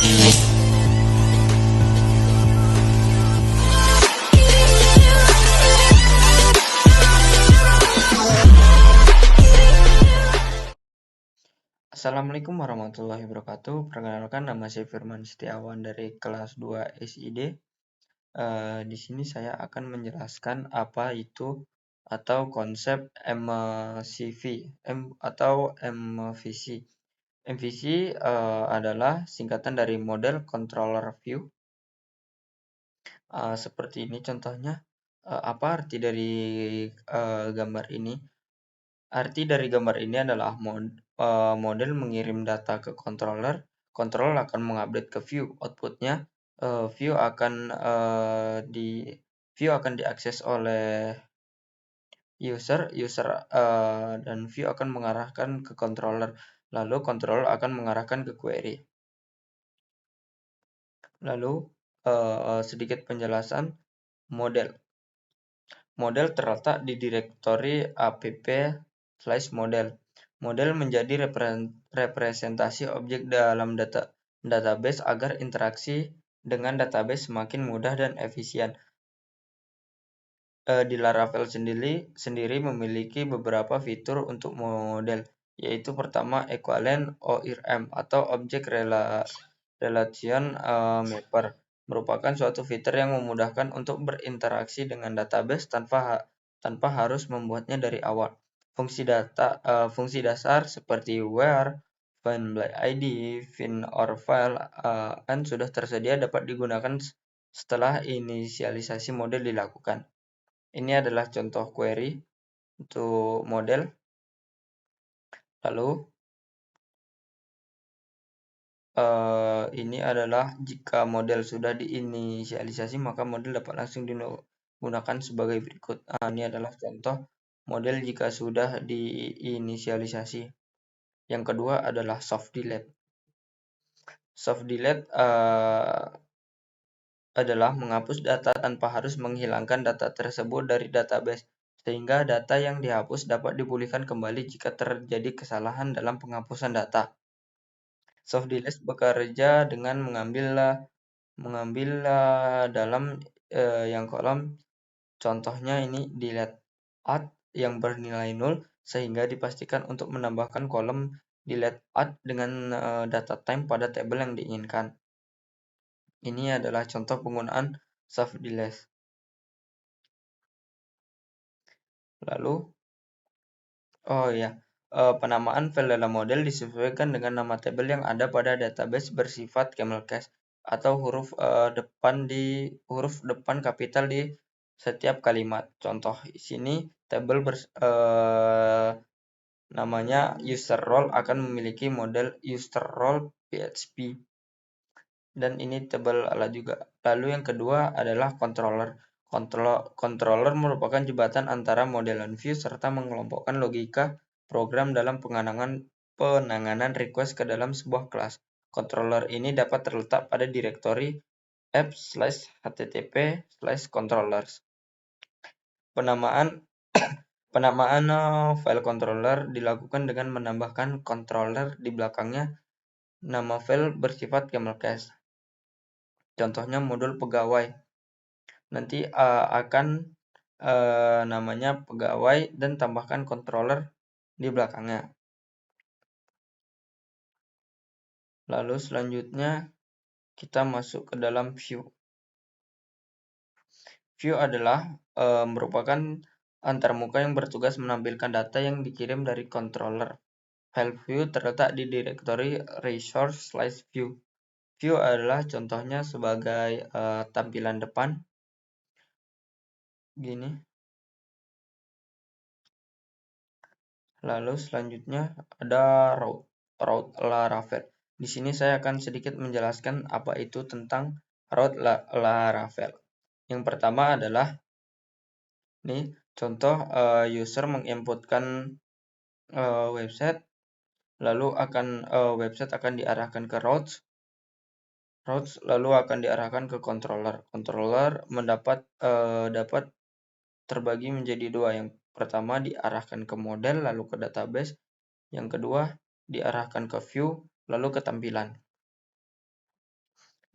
Assalamualaikum warahmatullahi wabarakatuh. Perkenalkan, nama saya Firman Setiawan dari kelas 2 SID. Di sini saya akan menjelaskan apa itu atau konsep MCV atau MVC. MVC adalah singkatan dari Model Controller View. Seperti ini contohnya. Apa arti dari gambar ini? Arti dari gambar ini adalah model mengirim data ke controller, controller akan mengupdate ke view, outputnya view akan diakses oleh user dan view akan mengarahkan ke controller, lalu controller akan mengarahkan ke query. Lalu sedikit penjelasan model. Model terletak di direktori app/model. Model menjadi representasi objek dalam database agar interaksi dengan database semakin mudah dan efisien. Di Laravel sendiri memiliki beberapa fitur untuk model, yaitu pertama equivalent ORM atau Object Relation Mapper, merupakan suatu fitur yang memudahkan untuk berinteraksi dengan database tanpa harus membuatnya dari awal. Fungsi dasar seperti where, find by ID, find or file, and sudah tersedia dapat digunakan setelah inisialisasi model dilakukan. Ini adalah contoh query untuk model. Lalu ini adalah jika model sudah diinisialisasi, maka model dapat langsung digunakan sebagai berikut. Ini adalah contoh model jika sudah diinisialisasi. Yang kedua adalah soft delete. Soft delete adalah menghapus data tanpa harus menghilangkan data tersebut dari database, sehingga data yang dihapus dapat dipulihkan kembali jika terjadi kesalahan dalam penghapusan data. Soft delete bekerja dengan mengambil dalam yang kolom, contohnya ini delete add yang bernilai 0, sehingga dipastikan untuk menambahkan kolom delete add dengan data type pada tabel yang diinginkan. Ini adalah contoh penggunaan soft delete. Lalu, penamaan file dalam model disesuaikan dengan nama tabel yang ada pada database bersifat camel case atau huruf depan kapital di setiap kalimat. Contoh di sini tabel namanya user role akan memiliki model user role PHP. Dan ini tabel alat juga. Lalu yang kedua adalah controller. Controller merupakan jembatan antara model dan view serta mengelompokkan logika program dalam penanganan request ke dalam sebuah kelas. Controller ini dapat terletak pada direktori app/http/controllers. Penamaan file controller dilakukan dengan menambahkan controller di belakangnya nama file bersifat camel case. Contohnya modul pegawai. Nanti akan namanya pegawai dan tambahkan controller di belakangnya. Lalu selanjutnya kita masuk ke dalam view. View adalah merupakan antarmuka yang bertugas menampilkan data yang dikirim dari controller. File view terletak di direktori resource/view. View adalah contohnya sebagai tampilan depan. Gini. Lalu selanjutnya ada route Laravel. Di sini saya akan sedikit menjelaskan apa itu tentang route Laravel. Yang pertama adalah ini contoh user menginputkan website, lalu website akan diarahkan ke routes lalu akan diarahkan ke controller. Controller dapat terbagi menjadi dua. Yang pertama diarahkan ke model lalu ke database. Yang kedua diarahkan ke view lalu ke tampilan.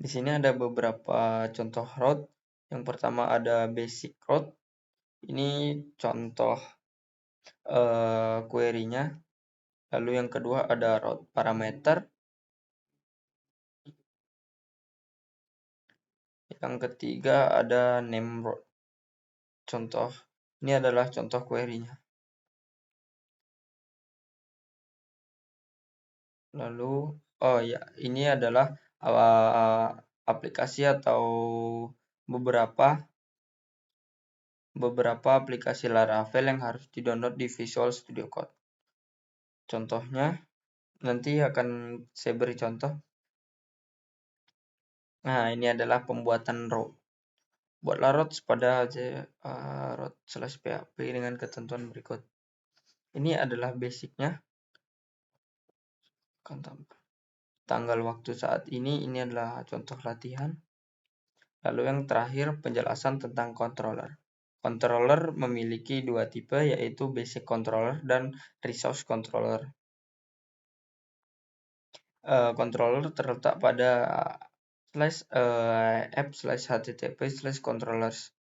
Di sini ada beberapa contoh route. Yang pertama ada basic route. Ini contoh query-nya. Lalu yang kedua ada route parameter. Yang ketiga ada name route. Contoh ini adalah contoh query-nya. Lalu ini adalah aplikasi atau beberapa aplikasi Laravel yang harus di-download di Visual Studio Code. Contohnya nanti akan saya beri contoh. Nah, ini adalah pembuatan route. Buatlah route pada route/php dengan ketentuan berikut. Ini adalah basicnya. Tanggal waktu saat ini adalah contoh latihan. Lalu yang terakhir penjelasan tentang controller. Controller memiliki dua tipe, yaitu basic controller dan resource controller. Controller terletak pada /app/http/controllers.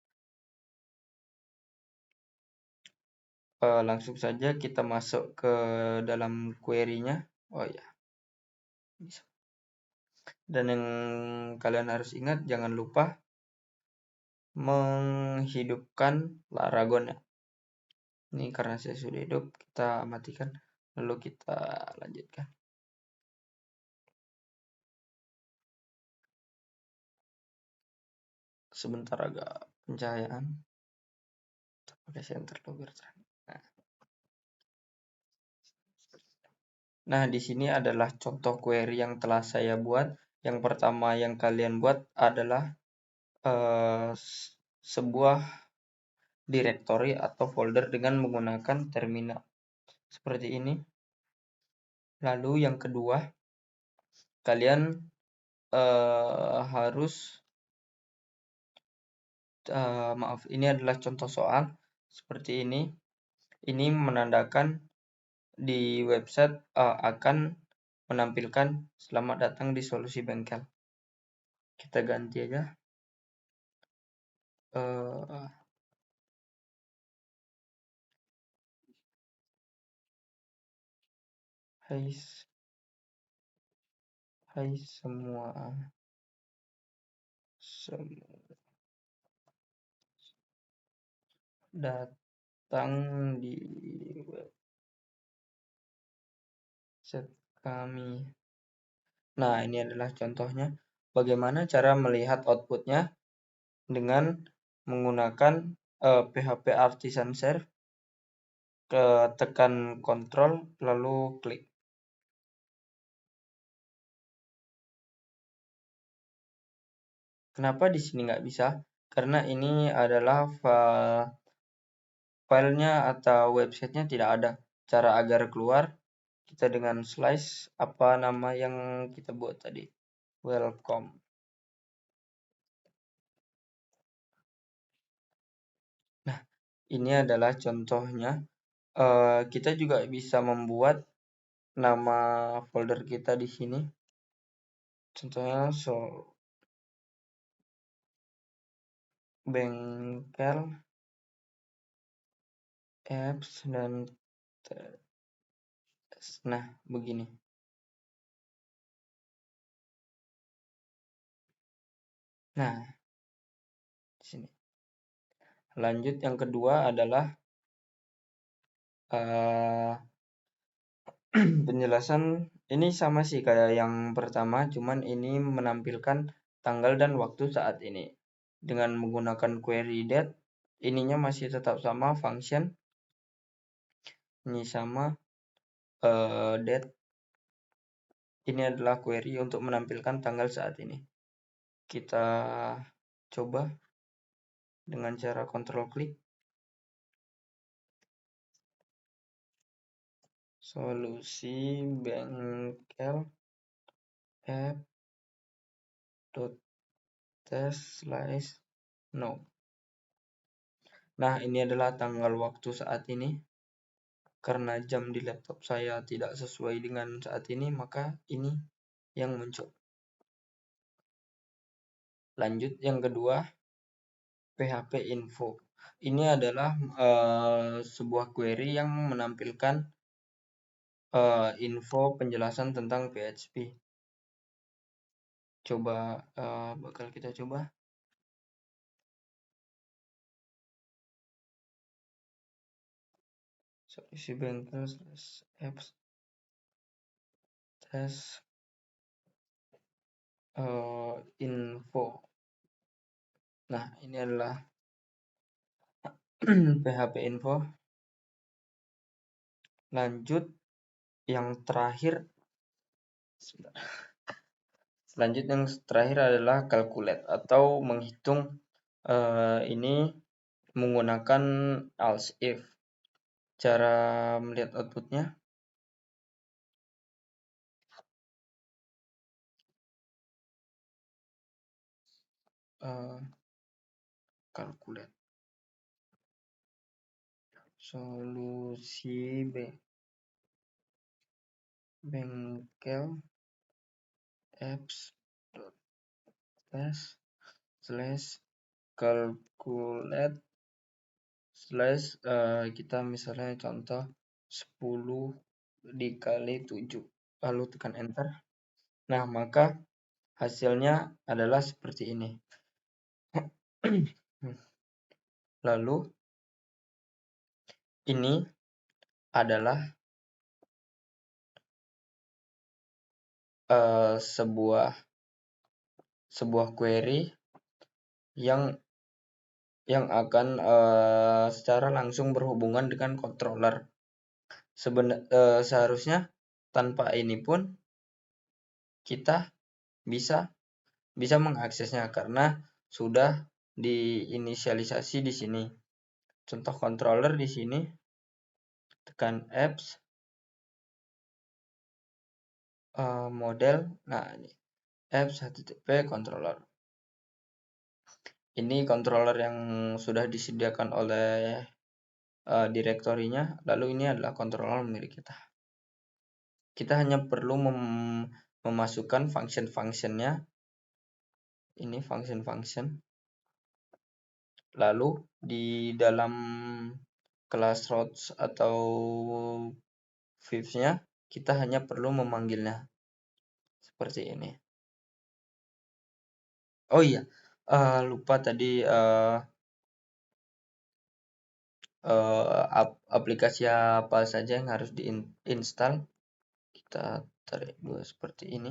Langsung saja kita masuk ke dalam query-nya. Dan yang kalian harus ingat, jangan lupa menghidupkan Laragon ya. Ini karena saya sudah hidup, kita matikan lalu kita lanjutkan. Sebentar agak pencahayaan. Pakai center biar terang. Nah, di sini adalah contoh query yang telah saya buat. Yang pertama yang kalian buat adalah sebuah directory atau folder dengan menggunakan terminal seperti ini. Lalu yang kedua, kalian harus ini adalah contoh soal seperti ini. Ini menandakan di website akan menampilkan selamat datang di solusi bengkel. Kita ganti aja. Hai semua datang di website kami. Nah, ini adalah contohnya bagaimana cara melihat outputnya dengan menggunakan PHP Artisan Serve. Tekan Ctrl lalu klik. Kenapa di sini nggak bisa? Karena ini adalah filenya atau websitenya tidak ada. Cara agar keluar, kita dengan slice apa nama yang kita buat tadi. Welcome. Nah, ini adalah contohnya. Kita juga bisa membuat nama folder kita di sini. Contohnya bengkel apps dan nah begini. Nah, di sini. Lanjut yang kedua adalah penjelasan. Ini sama sih kayak yang pertama, cuman ini menampilkan tanggal dan waktu saat ini. Dengan menggunakan query date, ininya masih tetap sama function. Ini sama date. Ini adalah query untuk menampilkan tanggal saat ini. Kita coba dengan cara control klik. Solusi bengkel app.test/no. Nah, ini adalah tanggal waktu saat ini. Karena jam di laptop saya tidak sesuai dengan saat ini, maka ini yang muncul. Lanjut yang kedua, PHP info. Ini adalah sebuah query yang menampilkan info penjelasan tentang PHP. Coba bakal kita coba. Solusi bengkel apps tes info. Nah, ini adalah PHP info. Lanjut yang terakhir. Selanjutnya yang terakhir adalah calculate atau menghitung. Ini menggunakan else if. Cara melihat outputnya, calculate solusi bengkel apps test slash calculate slash kita misalnya contoh 10 dikali 7, lalu tekan enter. Nah, maka hasilnya adalah seperti ini. Lalu ini adalah sebuah query yang akan secara langsung berhubungan dengan controller. Seharusnya tanpa ini pun kita bisa mengaksesnya karena sudah diinisialisasi di sini. Contoh controller di sini, tekan apps, model. Nah, ini apps HTTP controller. Ini controller yang sudah disediakan oleh direktorinya. Lalu ini adalah controller milik kita. Kita hanya perlu memasukkan function-functionnya. Ini function-function. Lalu di dalam kelas routes atau views-nya kita hanya perlu memanggilnya seperti ini. Oh iya, lupa tadi aplikasi apa saja yang harus diinstal. Kita tarik dua seperti ini.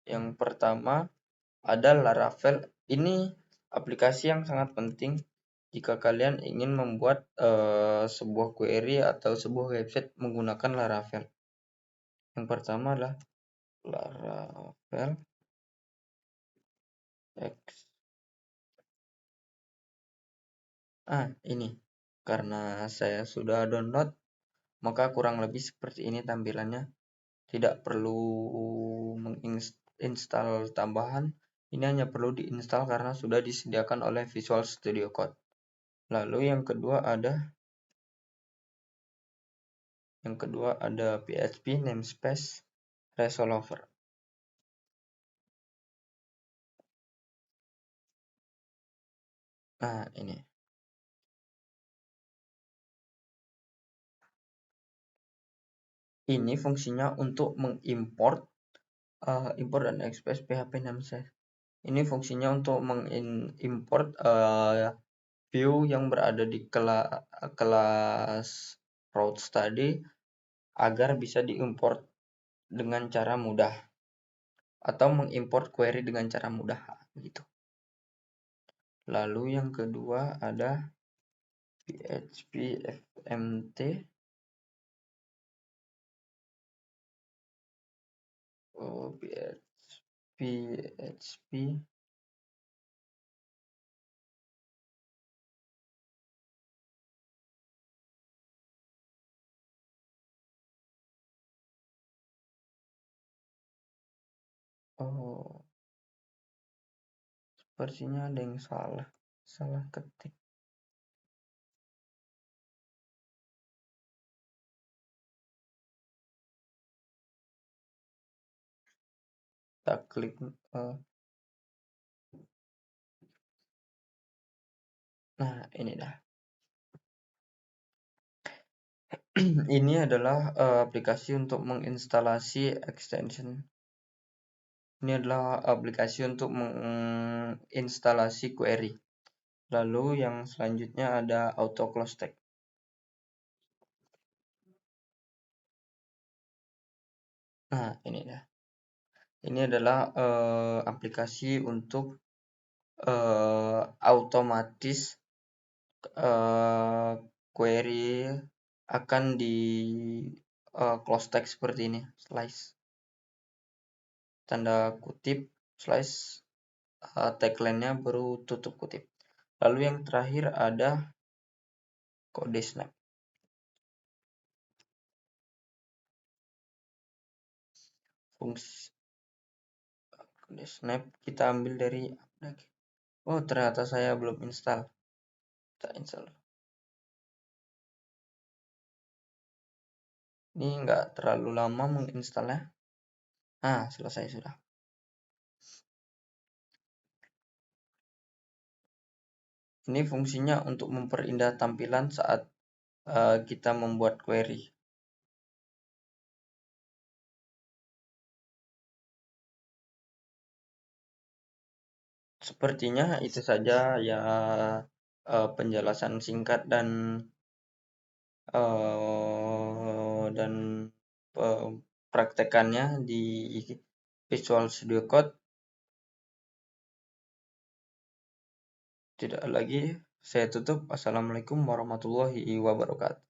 Yang pertama ada Laravel. Ini aplikasi yang sangat penting jika kalian ingin membuat sebuah query atau sebuah website menggunakan Laravel. Yang pertama adalah Laravel X. Ini karena saya sudah download, maka kurang lebih seperti ini tampilannya. Tidak perlu menginstal tambahan. Ini hanya perlu diinstal karena sudah disediakan oleh Visual Studio Code. Lalu yang kedua ada PHP namespace resolver. Nah, ini. Ini fungsinya untuk mengimport import dan expose PHP namespace. Ini fungsinya untuk mengimport view yang berada di kelas routes tadi agar bisa diimport dengan cara mudah atau mengimport query dengan cara mudah gitu. Lalu yang kedua ada PHP FMT PHP sepertinya ada yang salah ketik. kita klik. Nah, ini dah. Ini adalah aplikasi untuk menginstalasi extension. Ini adalah aplikasi untuk menginstalasi query. Lalu yang selanjutnya ada auto close tag. Nah, ini dah. Ini adalah aplikasi untuk otomatis query akan di close tag seperti ini, slice tanda kutip slice tagline-nya baru tutup kutip. Lalu yang terakhir ada kode snap. Fungsi kode snap kita ambil dari oh, ternyata saya belum install. Kita install. Ini enggak terlalu lama menginstalnya. Nah, selesai sudah. Ini fungsinya untuk memperindah tampilan saat kita membuat query. Sepertinya itu saja ya, penjelasan singkat dan praktekannya di Visual Studio Code. Tidak lagi, saya tutup. Assalamualaikum warahmatullahi wabarakatuh.